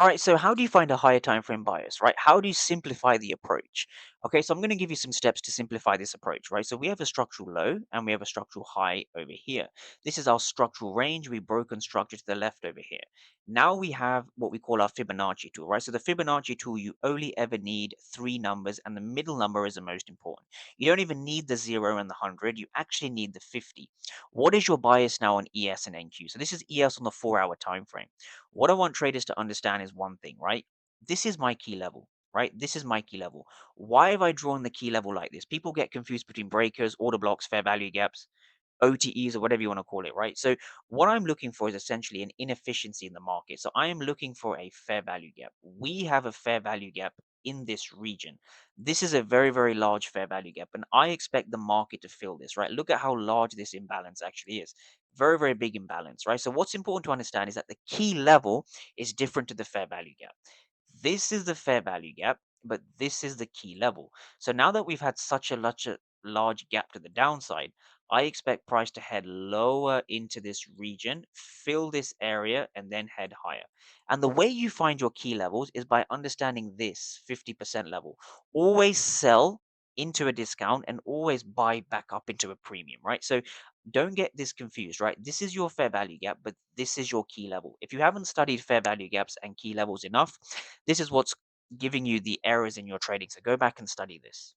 All right, so how do you find a higher time frame bias, right? How do you simplify the approach? Okay, so I'm going to give you some steps to simplify this approach, right? So we have a structural low and we have a structural high over here. This is our structural range. We broken structure to the left over here. Now we have what we call our Fibonacci tool, right? So the Fibonacci tool, you only ever need three numbers, and the middle number is the most important. You don't even need the 0 and the 100. You actually need the 50. What is your bias now on ES and NQ? So this is ES on the 4-hour time frame. What I want traders to understand is one thing, right? This is my key level, right? This is my key level. Why have I drawn the key level like this? People get confused between breakers, order blocks, fair value gaps, OTEs, or whatever you want to call it, right? So what I'm looking for is essentially an inefficiency in the market. So I am looking for a fair value gap. We have a fair value gap in this region. This is a very, very large fair value gap, and I expect the market to fill this, right? Look at how large this imbalance actually is. Very, very big imbalance, right? So what's important to understand is that the key level is different to the fair value gap. This is the fair value gap, but this is the key level. So now that we've had such a large gap to the downside, I expect price to head lower into this region, fill this area, and then head higher. And the way you find your key levels is by understanding this 50% level. Always sell into a discount and always buy back up into a premium, right? So don't get this confused, right? This is your fair value gap, but this is your key level. If you haven't studied fair value gaps and key levels enough, this is what's giving you the errors in your trading. So go back and study this.